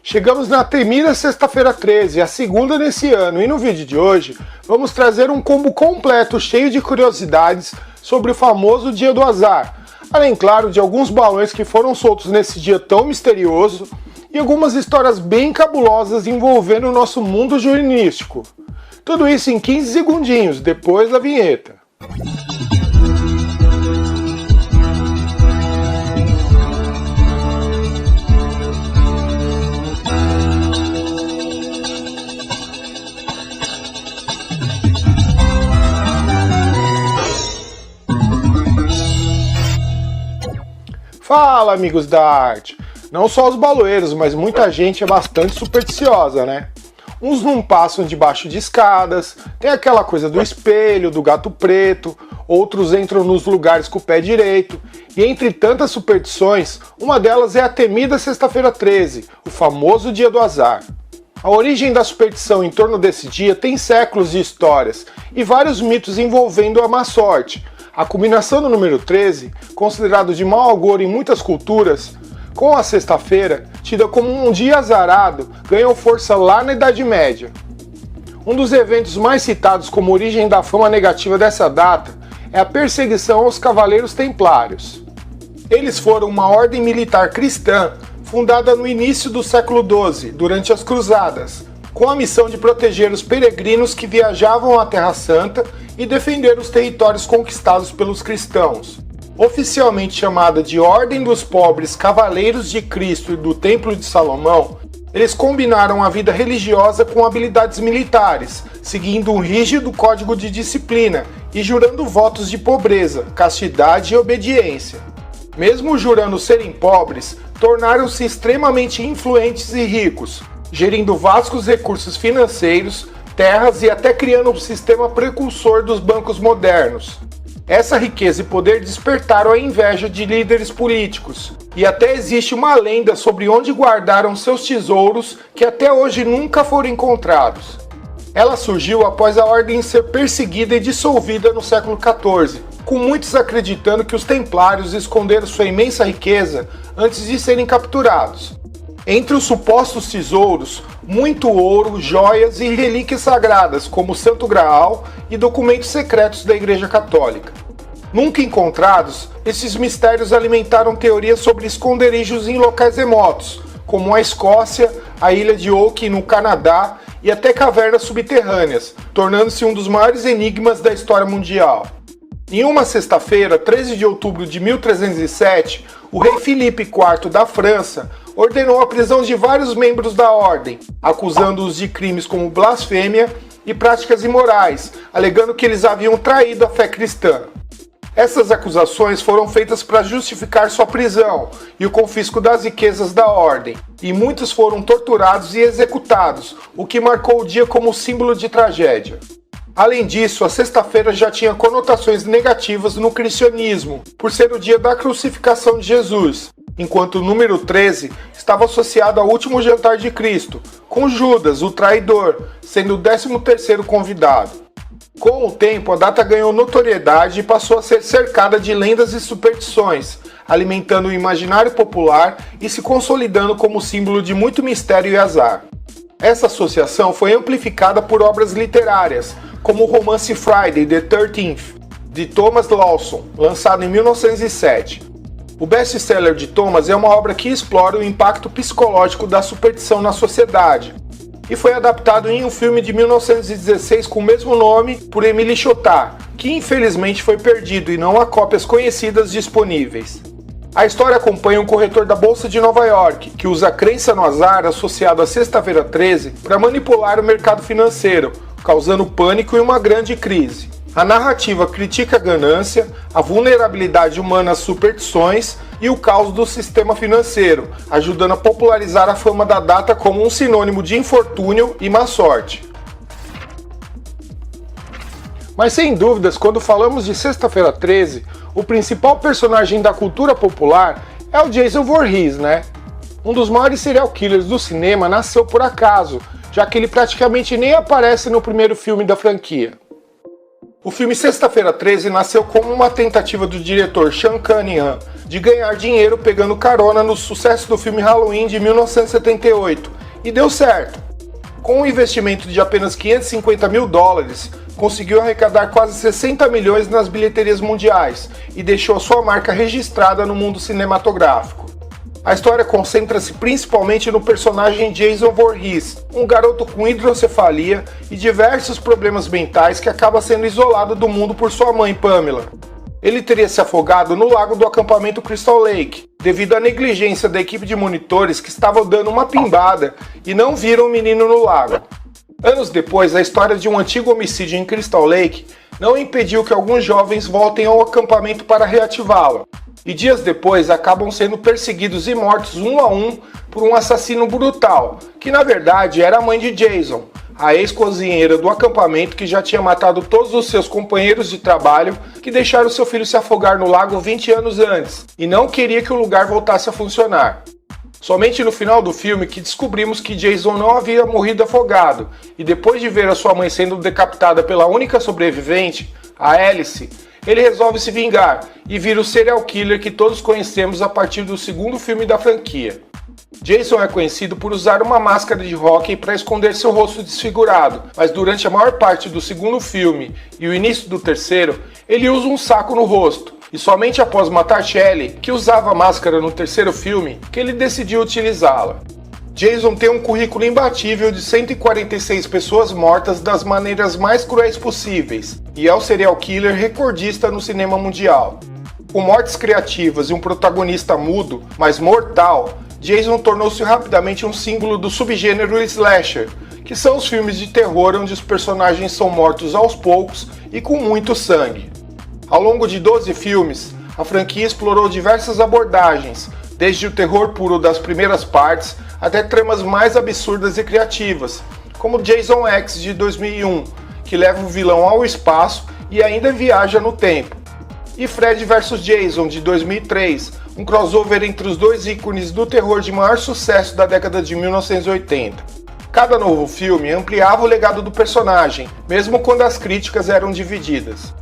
Chegamos na temida sexta-feira 13, a segunda nesse ano, e no vídeo de hoje vamos trazer um combo completo cheio de curiosidades sobre o famoso Dia do Azar, além, claro, de alguns balões que foram soltos nesse dia tão misterioso e algumas histórias bem cabulosas envolvendo o nosso mundo jornalístico. Tudo isso em 15 segundinhos, depois da vinheta. Fala, amigos da arte! Não só os baloeiros, mas muita gente é bastante supersticiosa, né? Uns não passam debaixo de escadas, tem aquela coisa do espelho, do gato preto, outros entram nos lugares com o pé direito, e entre tantas superstições, uma delas é a temida sexta-feira 13, o famoso Dia do Azar. A origem da superstição em torno desse dia tem séculos de histórias e vários mitos envolvendo a má sorte. A combinação do número 13, considerado de mau agouro em muitas culturas, com a sexta-feira, tida como um dia azarado, ganhou força lá na Idade Média. Um dos eventos mais citados como origem da fama negativa dessa data é a perseguição aos Cavaleiros Templários. Eles foram uma ordem militar cristã fundada no início do século XII, durante as Cruzadas, com a missão de proteger os peregrinos que viajavam à Terra Santa e defender os territórios conquistados pelos cristãos. Oficialmente chamada de Ordem dos Pobres Cavaleiros de Cristo e do Templo de Salomão, eles combinaram a vida religiosa com habilidades militares, seguindo um rígido código de disciplina e jurando votos de pobreza, castidade e obediência. Mesmo jurando serem pobres, tornaram-se extremamente influentes e ricos, gerindo vastos recursos financeiros, terras e até criando um sistema precursor dos bancos modernos. Essa riqueza e poder despertaram a inveja de líderes políticos, e até existe uma lenda sobre onde guardaram seus tesouros que até hoje nunca foram encontrados. Ela surgiu após a ordem ser perseguida e dissolvida no século XIV, com muitos acreditando que os templários esconderam sua imensa riqueza antes de serem capturados. Entre os supostos tesouros, muito ouro, joias e relíquias sagradas, como o Santo Graal e documentos secretos da Igreja Católica. Nunca encontrados, esses mistérios alimentaram teorias sobre esconderijos em locais remotos, como a Escócia, a ilha de Oki no Canadá e até cavernas subterrâneas, tornando-se um dos maiores enigmas da história mundial. Em uma sexta-feira, 13 de outubro de 1307, o rei Filipe IV da França ordenou a prisão de vários membros da ordem, acusando-os de crimes como blasfêmia e práticas imorais, alegando que eles haviam traído a fé cristã. Essas acusações foram feitas para justificar sua prisão e o confisco das riquezas da ordem, e muitos foram torturados e executados, o que marcou o dia como símbolo de tragédia. Além disso, a sexta-feira já tinha conotações negativas no cristianismo, por ser o dia da crucificação de Jesus, enquanto o número 13 estava associado ao último jantar de Cristo, com Judas, o traidor, sendo o 13º convidado. Com o tempo, a data ganhou notoriedade e passou a ser cercada de lendas e superstições, alimentando o imaginário popular e se consolidando como símbolo de muito mistério e azar. Essa associação foi amplificada por obras literárias, como o romance Friday the 13th, de Thomas Lawson, lançado em 1907. O best-seller de Thomas é uma obra que explora o impacto psicológico da superstição na sociedade, e foi adaptado em um filme de 1916 com o mesmo nome por Émile Chotard, que infelizmente foi perdido e não há cópias conhecidas disponíveis. A história acompanha um corretor da Bolsa de Nova York, que usa a crença no azar associado à sexta-feira 13 para manipular o mercado financeiro, causando pânico e uma grande crise. A narrativa critica a ganância, a vulnerabilidade humana às superstições e o caos do sistema financeiro, ajudando a popularizar a fama da data como um sinônimo de infortúnio e má sorte. Mas sem dúvidas, quando falamos de sexta-feira 13, o principal personagem da cultura popular é o Jason Voorhees, né? Um dos maiores serial killers do cinema nasceu por acaso, já que ele praticamente nem aparece no primeiro filme da franquia. O filme Sexta-feira 13 nasceu como uma tentativa do diretor Sean Cunningham de ganhar dinheiro pegando carona no sucesso do filme Halloween de 1978, e deu certo. Com um investimento de apenas 550 mil dólares, conseguiu arrecadar quase 60 milhões nas bilheterias mundiais e deixou sua marca registrada no mundo cinematográfico. A história concentra-se principalmente no personagem Jason Voorhees, um garoto com hidrocefalia e diversos problemas mentais que acaba sendo isolado do mundo por sua mãe, Pamela. Ele teria se afogado no lago do acampamento Crystal Lake, devido à negligência da equipe de monitores que estavam dando uma pimbada e não viram o menino no lago. Anos depois, a história de um antigo homicídio em Crystal Lake não impediu que alguns jovens voltem ao acampamento para reativá-lo. E dias depois acabam sendo perseguidos e mortos um a um por um assassino brutal, que na verdade era a mãe de Jason, a ex-cozinheira do acampamento que já tinha matado todos os seus companheiros de trabalho que deixaram seu filho se afogar no lago 20 anos antes, e não queria que o lugar voltasse a funcionar. Somente no final do filme que descobrimos que Jason não havia morrido afogado, e depois de ver a sua mãe sendo decapitada pela única sobrevivente, a Alice, ele resolve se vingar e vira o serial killer que todos conhecemos a partir do segundo filme da franquia. Jason é conhecido por usar uma máscara de hóquei para esconder seu rosto desfigurado, mas durante a maior parte do segundo filme e o início do terceiro, ele usa um saco no rosto. E somente após matar Shelley, que usava a máscara no terceiro filme, que ele decidiu utilizá-la. Jason tem um currículo imbatível de 146 pessoas mortas das maneiras mais cruéis possíveis, e é o serial killer recordista no cinema mundial. Com mortes criativas e um protagonista mudo, mas mortal, Jason tornou-se rapidamente um símbolo do subgênero slasher, que são os filmes de terror onde os personagens são mortos aos poucos e com muito sangue. Ao longo de 12 filmes, a franquia explorou diversas abordagens, desde o terror puro das primeiras partes até tramas mais absurdas e criativas, como Jason X de 2001, que leva o vilão ao espaço e ainda viaja no tempo, e Fred vs Jason de 2003, um crossover entre os dois ícones do terror de maior sucesso da década de 1980. Cada novo filme ampliava o legado do personagem, mesmo quando as críticas eram divididas.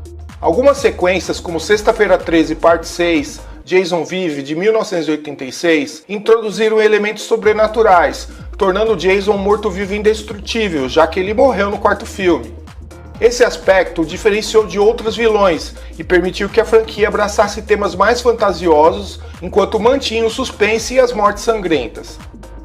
Algumas sequências, como Sexta-feira 13, parte 6, Jason Vive, de 1986, introduziram elementos sobrenaturais, tornando Jason um morto-vivo indestrutível, já que ele morreu no quarto filme. Esse aspecto o diferenciou de outros vilões e permitiu que a franquia abraçasse temas mais fantasiosos, enquanto mantinha o suspense e as mortes sangrentas.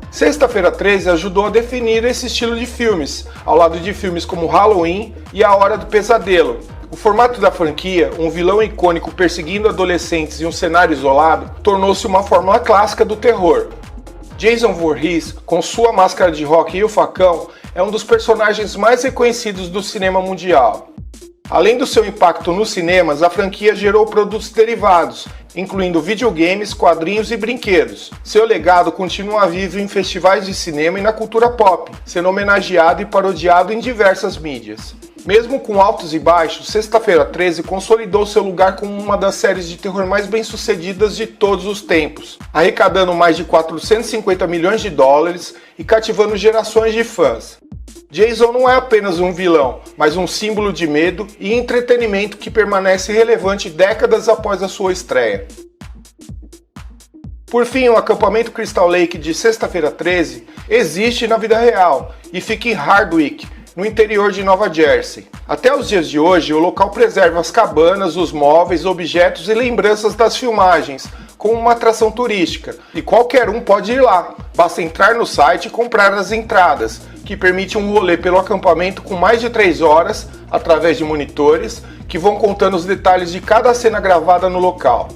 Sexta-feira 13 ajudou a definir esse estilo de filmes, ao lado de filmes como Halloween e A Hora do Pesadelo. O formato da franquia, um vilão icônico perseguindo adolescentes em um cenário isolado, tornou-se uma fórmula clássica do terror. Jason Voorhees, com sua máscara de rock e o facão, é um dos personagens mais reconhecidos do cinema mundial. Além do seu impacto nos cinemas, a franquia gerou produtos derivados, incluindo videogames, quadrinhos e brinquedos. Seu legado continua vivo em festivais de cinema e na cultura pop, sendo homenageado e parodiado em diversas mídias. Mesmo com altos e baixos, Sexta-feira 13 consolidou seu lugar como uma das séries de terror mais bem-sucedidas de todos os tempos, arrecadando mais de 450 milhões de dólares e cativando gerações de fãs. Jason não é apenas um vilão, mas um símbolo de medo e entretenimento que permanece relevante décadas após a sua estreia. Por fim, o acampamento Crystal Lake de Sexta-feira 13 existe na vida real e fica em Hardwick, no interior de Nova Jersey. Até os dias de hoje, o local preserva as cabanas, os móveis, objetos e lembranças das filmagens, como uma atração turística, e qualquer um pode ir lá. Basta entrar no site e comprar as entradas, que permite um rolê pelo acampamento com mais de 3 horas, através de monitores, que vão contando os detalhes de cada cena gravada no local.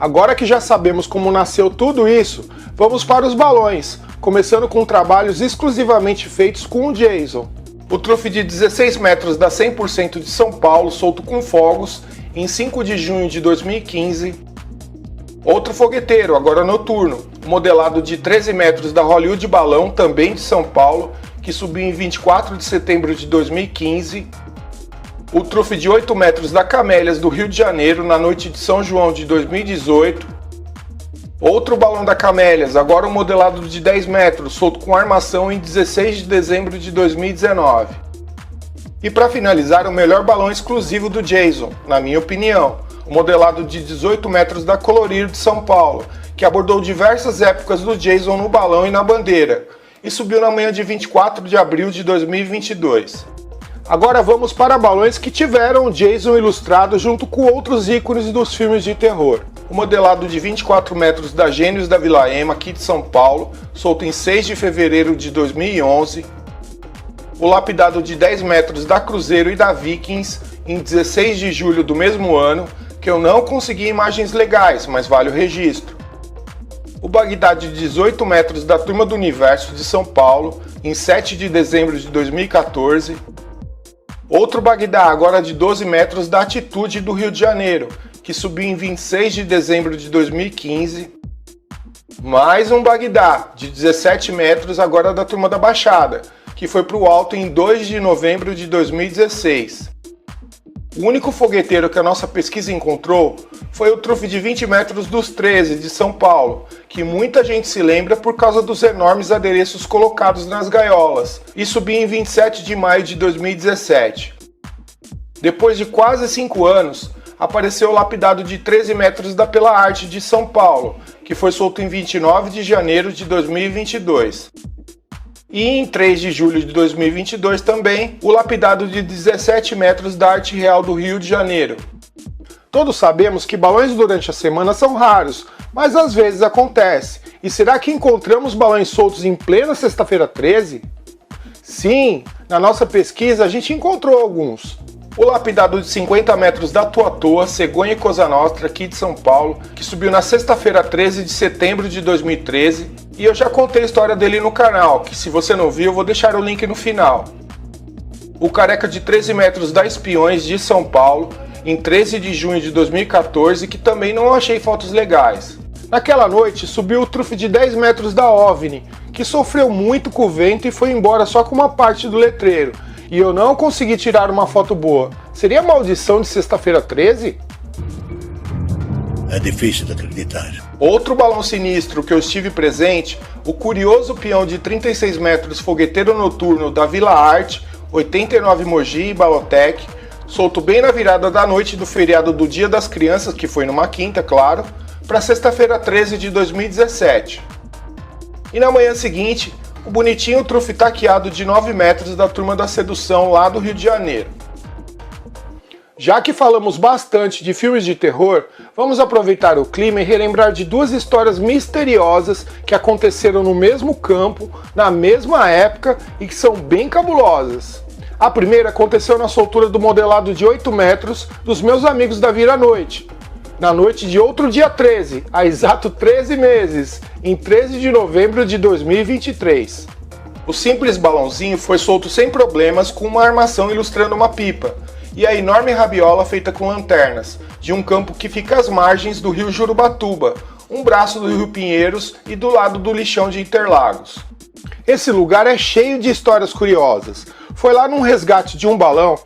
Agora que já sabemos como nasceu tudo isso, vamos para os balões, começando com trabalhos exclusivamente feitos com o Jason. O trufe de 16 metros da 100% de São Paulo, solto com fogos, em 5 de junho de 2015. Outro fogueteiro, agora noturno, modelado de 13 metros da Hollywood Balão, também de São Paulo, que subiu em 24 de setembro de 2015. O trufe de 8 metros da Camélias, do Rio de Janeiro, na noite de São João de 2018. Outro balão da Camélias, agora um modelado de 10 metros, solto com armação em 16 de dezembro de 2019. E para finalizar, o melhor balão exclusivo do Jason, na minha opinião, o modelado de 18 metros da Colorido de São Paulo, que abordou diversas épocas do Jason no balão e na bandeira, e subiu na manhã de 24 de abril de 2022. Agora vamos para balões que tiveram o Jason ilustrado junto com outros ícones dos filmes de terror. O modelado de 24 metros da Gênios da Vila Ema, aqui de São Paulo, solto em 6 de fevereiro de 2011. O lapidado de 10 metros da Cruzeiro e da Vikings, em 16 de julho do mesmo ano, que eu não consegui imagens legais, mas vale o registro. O Bagdá de 18 metros da Turma do Universo de São Paulo, em 7 de dezembro de 2014. Outro Bagdá, agora de 12 metros, da Atitude do Rio de Janeiro, que subiu em 26 de dezembro de 2015. Mais um Bagdá, de 17 metros, agora da Turma da Baixada, que foi para o alto em 2 de novembro de 2016. O único fogueteiro que a nossa pesquisa encontrou foi o trufe de 20 metros dos 13 de São Paulo, que muita gente se lembra por causa dos enormes adereços colocados nas gaiolas, e subiu em 27 de maio de 2017. Depois de quase 5 anos, apareceu o lapidado de 13 metros da Pela Arte de São Paulo, que foi solto em 29 de janeiro de 2022. E em 3 de julho de 2022 também, o lapidado de 17 metros da Arte Real do Rio de Janeiro. Todos sabemos que balões durante a semana são raros, mas às vezes acontece. E será que encontramos balões soltos em plena sexta-feira 13? Sim, na nossa pesquisa a gente encontrou alguns. O lapidado de 50 metros da Toa, Cegonha e Cosa Nostra, aqui de São Paulo, que subiu na sexta-feira 13 de setembro de 2013, e eu já contei a história dele no canal, que se você não viu eu vou deixar o link no final. O Careca de 13 metros da Espiões de São Paulo, em 13 de junho de 2014, que também não achei fotos legais. Naquela noite subiu o trufe de 10 metros da OVNI, que sofreu muito com o vento e foi embora só com uma parte do letreiro, e eu não consegui tirar uma foto boa. Seria maldição de sexta-feira 13? É difícil de acreditar. Outro balão sinistro que eu estive presente, o curioso peão de 36 metros fogueteiro noturno da Vila Arte, 89 Mogi e Balotec, solto bem na virada da noite do feriado do Dia das Crianças, que foi numa quinta, claro, para sexta-feira 13 de 2017. E na manhã seguinte, o bonitinho trufe taqueado de 9 metros da Turma da Sedução lá do Rio de Janeiro. Já que falamos bastante de filmes de terror, vamos aproveitar o clima e relembrar de duas histórias misteriosas que aconteceram no mesmo campo, na mesma época e que são bem cabulosas. A primeira aconteceu na soltura do modelado de 8 metros dos meus amigos da Vira Noite, na noite de outro dia 13, há exato 13 meses, em 13 de novembro de 2023. O simples balãozinho foi solto sem problemas com uma armação ilustrando uma pipa, e a enorme rabiola feita com lanternas, de um campo que fica às margens do rio Jurubatuba, um braço do rio Pinheiros e do lado do lixão de Interlagos. Esse lugar é cheio de histórias curiosas. Foi lá num resgate de um balão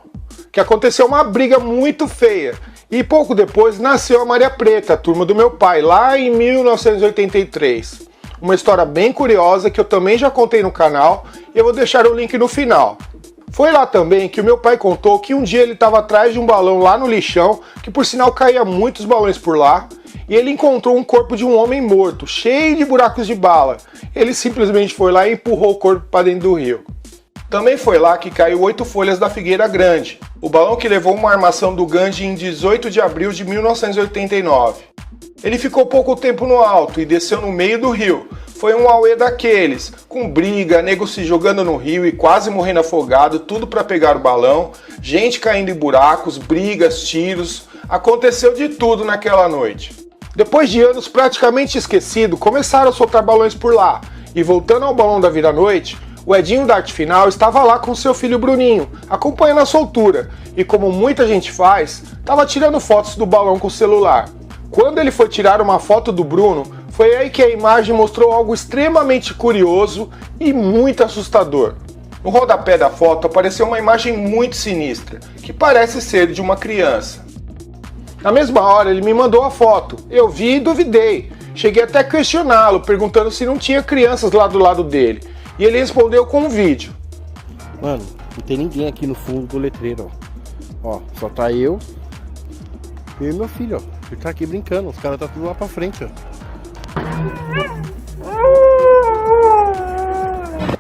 que aconteceu uma briga muito feia, e pouco depois nasceu a Maria Preta, a turma do meu pai, lá em 1983. Uma história bem curiosa que eu também já contei no canal e eu vou deixar o link no final. Foi lá também que o meu pai contou que um dia ele estava atrás de um balão lá no lixão, que por sinal caía muitos balões por lá, e ele encontrou um corpo de um homem morto, cheio de buracos de bala. Ele simplesmente foi lá e empurrou o corpo para dentro do rio. Também foi lá que caiu 8 folhas da Figueira Grande, o balão que levou uma armação do Gandhi em 18 de abril de 1989. Ele ficou pouco tempo no alto e desceu no meio do rio. Foi um auê daqueles, com briga, nego se jogando no rio e quase morrendo afogado, tudo para pegar o balão, gente caindo em buracos, brigas, tiros, aconteceu de tudo naquela noite. Depois de anos praticamente esquecido, começaram a soltar balões por lá, e voltando ao balão da Vira-Noite, o Edinho da Arte Final estava lá com seu filho Bruninho, acompanhando a soltura, e como muita gente faz, estava tirando fotos do balão com o celular. Quando ele foi tirar uma foto do Bruno, foi aí que a imagem mostrou algo extremamente curioso e muito assustador. No rodapé da foto apareceu uma imagem muito sinistra, que parece ser de uma criança. Na mesma hora ele me mandou a foto, eu vi e duvidei. Cheguei até a questioná-lo, perguntando se não tinha crianças lá do lado dele. E ele respondeu com um vídeo. Mano, não tem ninguém aqui no fundo do letreiro, ó. Ó, só tá eu E meu filho, ó, ele tá aqui brincando, os caras tá tudo lá pra frente, ó.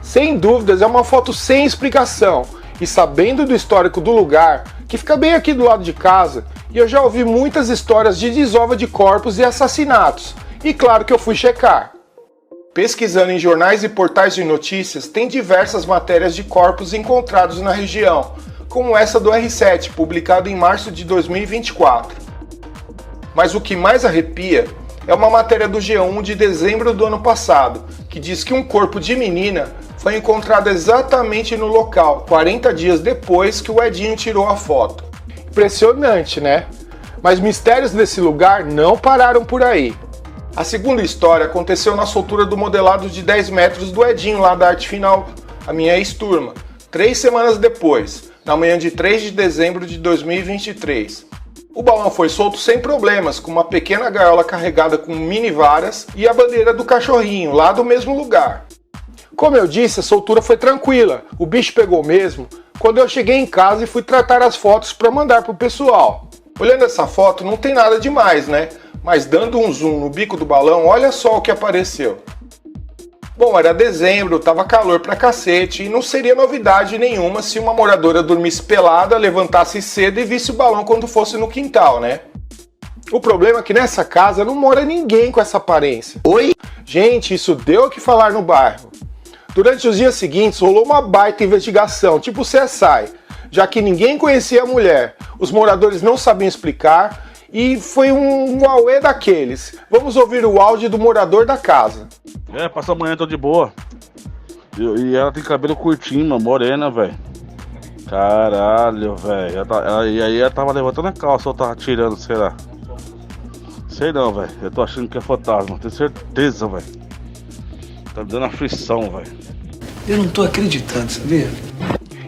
Sem dúvidas, é uma foto sem explicação. E sabendo do histórico do lugar, que fica bem aqui do lado de casa, e eu já ouvi muitas histórias de desova de corpos e assassinatos. E claro que eu fui checar. Pesquisando em jornais e portais de notícias, tem diversas matérias de corpos encontrados na região, como essa do R7, publicada em março de 2024. Mas o que mais arrepia é uma matéria do G1 de dezembro do ano passado, que diz que um corpo de menina foi encontrado exatamente no local, 40 dias depois que o Edinho tirou a foto. Impressionante, né? Mas mistérios desse lugar não pararam por aí. A segunda história aconteceu na soltura do modelado de 10 metros do Edinho lá da Arte Final, a minha ex-turma, 3 semanas depois, na manhã de 3 de dezembro de 2023. O balão foi solto sem problemas, com uma pequena gaiola carregada com mini varas e a bandeira do cachorrinho, lá do mesmo lugar. Como eu disse, a soltura foi tranquila, o bicho pegou mesmo quando eu cheguei em casa e fui tratar as fotos para mandar pro pessoal. Olhando essa foto não tem nada demais, né? Mas dando um zoom no bico do balão, olha só o que apareceu. Bom, era dezembro, tava calor pra cacete e não seria novidade nenhuma se uma moradora dormisse pelada, levantasse cedo e visse o balão quando fosse no quintal, né? O problema é que nessa casa não mora ninguém com essa aparência. Oi? Gente, isso deu o que falar no bairro. Durante os dias seguintes rolou uma baita investigação, tipo CSI, já que ninguém conhecia a mulher, os moradores não sabiam explicar e foi um auê daqueles. Vamos ouvir o áudio do morador da casa. Passa amanhã, tô de boa. E ela tem cabelo curtinho, mano, morena, velho. Caralho, velho. E aí ela tava levantando a calça ou tava tirando, sei lá. Sei não, velho. Eu tô achando que é fantasma, tenho certeza, velho. Tá me dando aflição, velho. Eu não tô acreditando, sabia?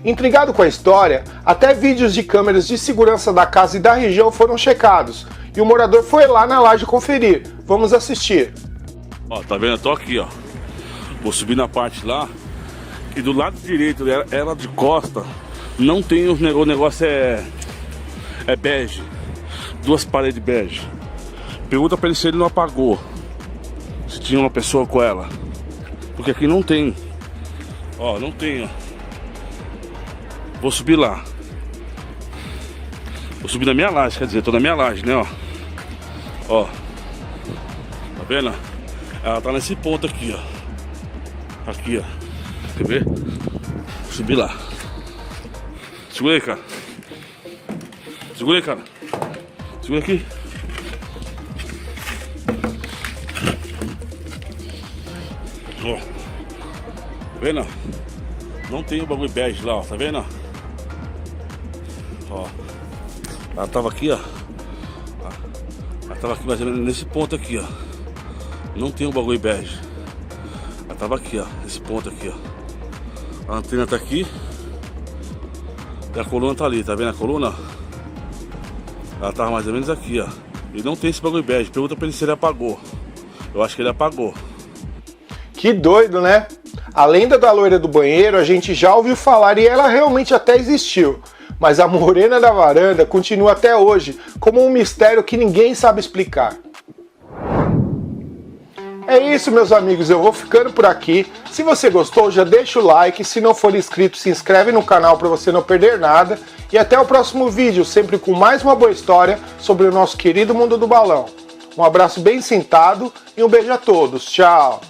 Intrigado com a história, até vídeos de câmeras de segurança da casa e da região foram checados. E o morador foi lá na laje conferir. Vamos assistir. Ó, tá vendo? Eu tô aqui, ó. Vou subir na parte lá. E do lado direito, ela de costa, não tem o negócio é bege. 2 paredes bege. Pergunta pra ele se ele não apagou. Se tinha uma pessoa com ela. Porque aqui não tem. Ó, não tem, ó. Vou subir lá. Vou subir na minha laje, quer dizer, tô na minha laje, né, ó. Ó. Tá vendo? Ela tá nesse ponto aqui, ó. Aqui, ó. Quer ver? Vou subir lá. Segura aí, cara. Segura aí, cara. Segura aqui. Ó. Tá vendo? Não tem o bagulho bege lá, ó. Tá vendo? Ó. Ela tava aqui, ó. Ela tava aqui mais ou menos nesse ponto aqui, ó. Não tem o bagulho bege. Ela tava aqui, ó. Nesse ponto aqui, ó. A antena tá aqui. E a coluna tá ali, tá vendo a coluna? Ela tava mais ou menos aqui, ó. E não tem esse bagulho bege. Pergunta pra ele se ele apagou. Eu acho que ele apagou. Que doido, né? A lenda da loira do banheiro a gente já ouviu falar e ela realmente até existiu. Mas a morena da varanda continua até hoje como um mistério que ninguém sabe explicar. É isso, meus amigos, eu vou ficando por aqui. Se você gostou, já deixa o like. Se não for inscrito, se inscreve no canal para você não perder nada. E até o próximo vídeo, sempre com mais uma boa história sobre o nosso querido mundo do balão. Um abraço bem sentado e um beijo a todos. Tchau!